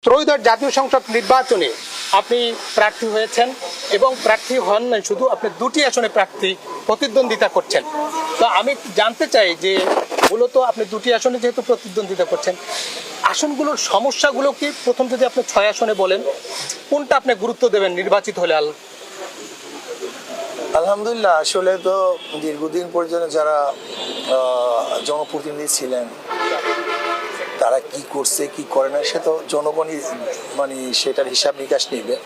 ত্রয়োদশ জাতীয় সংসদ নির্বাচনে আপনি প্রার্থী হয়েছেন এবং প্রার্থী হন না শুধু, আপনি দুটি আসনে প্রার্থী প্রতিদ্বন্দ্বিতা করছেন। তো আমি জানতে চাই যে মূলত আপনি দুটি আসনে যেহেতু প্রতিদ্বন্দ্বিতা করছেন, আসনগুলোর সমস্যাগুলো কি, প্রথম যদি আপনি 6 আসনে বলেন কোনটা আপনি গুরুত্ব দেবেন নির্বাচিত হলে? আলহামদুলিল্লাহ, আসলে তো দীর্ঘদিন পর্যন্ত যারা জনপ্রতিনিধি ছিলেন তারা কি করছে কি করে না সে তো জনগণই সেটার হিসাব নিকাশ নেবে।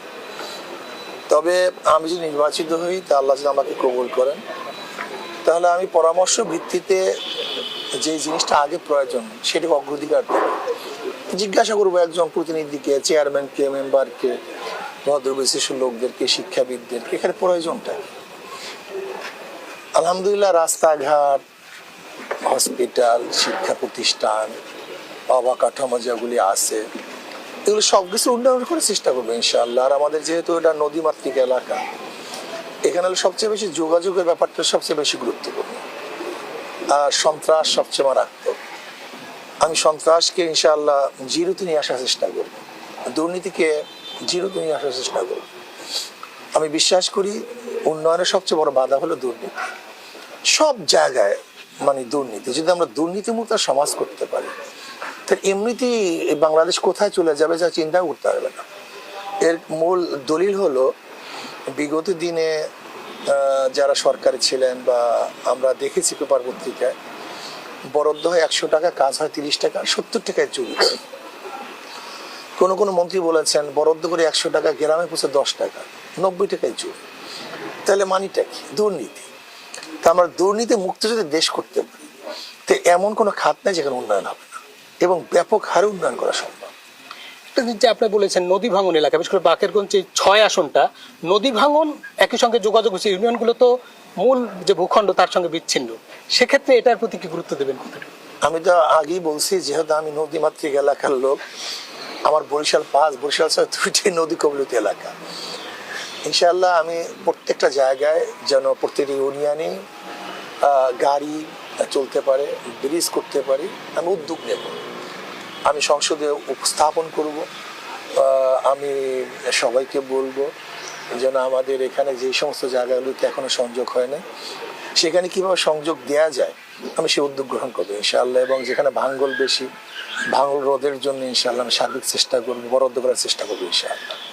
তবে আমি যদি নির্বাচিত হই তা আল্লাহ যদি আমাকে কবুল করেন তাহলে আমি পরামর্শ ভিত্তিতে যে জিনিসটা আগে প্রয়োজন সেটাকে অগ্রাধিকার দেব। জিজ্ঞাসা করবো একজন প্রতিনিধিকে, চেয়ারম্যানকে, মেম্বারকে, ভদ্রবিশিষ্ট লোকদেরকে, শিক্ষাবিদদেরকে এখানে প্রয়োজনটা। আলহামদুলিল্লাহ, রাস্তাঘাট, হসপিটাল, শিক্ষা প্রতিষ্ঠান, অবকাঠামো যেগুলি আছে এগুলো সবকিছু উন্নয়ন করার চেষ্টা করবো ইনশাআল্লাহ। আর আমাদের যেহেতু এটা নদীমাতৃক এলাকা, এখানে সবচেয়ে বেশি যোগাযোগের ব্যাপারটা সবচেয়ে বেশি গুরুত্বপূর্ণ। আর সন্ত্রাস সবচেয়ে মারাত্মক। আমি সন্ত্রাসকে ইনশাআল্লাহ জিরোতে নিয়ে আসার চেষ্টা করব, দুর্নীতিকে জিরোতে নিয়ে আসার চেষ্টা করব। আমি বিশ্বাস করি উন্নয়নের সবচেয়ে বড় বাধা হলো দুর্নীতি। সব জায়গায় দুর্নীতি। যদি আমরা দুর্নীতিমুক্ত সমাজ করতে পারি তাহলে এমনিতেই বাংলাদেশ কোথায় চলে যাবে যা চিন্তা করতে পারবে না। এর মূল দলিল হলো বিগত দিনে যারা সরকারে ছিলেন বা আমরা দেখেছি পেপার পত্রিকায়, বরাদ্দ হয় 100 টাকা, কাজ হয় 30 টাকা, 70 টাকায় চুরি করে। কোনো কোনো মন্ত্রী বলেছেন বরাদ্দ করে 100 টাকা, গ্রামে পৌঁছে 10 টাকা, 90 টাকায় চুরি। তাহলে মানিটা কি? দুর্নীতি। তা আমরা দুর্নীতি মুক্ত যদি দেশ করতে পারি তো এমন কোনো খাত নেই যেখানে উন্নয়ন হবে না, এবং ব্যাপক হারে উন্নয়ন করা সম্ভব। একটা জিনিস যে আপনি বলেছেন নদী ভাঙন এলাকা, বিশেষ করে বাকেরগঞ্জ এই 6 আসনটা নদী ভাঙন, একই সঙ্গে যোগাযোগ হচ্ছে, ইউনিয়নগুলো তো মূল যে ভূখণ্ড তার সঙ্গে বিচ্ছিন্ন, সেক্ষেত্রে এটার প্রতি কি গুরুত্ব দেবেন? আমি তো আগেই বলছি, যেহেতু আমি নদীমাতৃক এলাকার লোক, আমার বরিশাল 5, বরিশাল 6 দুইটি নদী কবলিত এলাকা। ইনশাআল্লাহ আমি প্রত্যেকটা জায়গায় যেন প্রত্যেকটি ইউনিয়নে গাড়ি চলতে পারে, ব্রিজ করতে পারি, আমি উদ্যোগ নেব। আমি সংসদে উপস্থাপন করব। আমি সবাইকে বলবো যেন আমাদের এখানে যে সমস্ত জায়গাগুলিতে এখনো সংযোগ হয় না সেখানে কিভাবে সংযোগ দেয়া যায় আমি সে উদ্যোগ গ্রহণ করবো ইনশাআল্লাহ। এবং যেখানে ভাঙল বেশি, ভাঙল রোধের জন্য ইনশাআল্লাহ আমি সার্বিক চেষ্টা করবো, বরাদ্দ করার চেষ্টা করবো ইনশাআল্লাহ।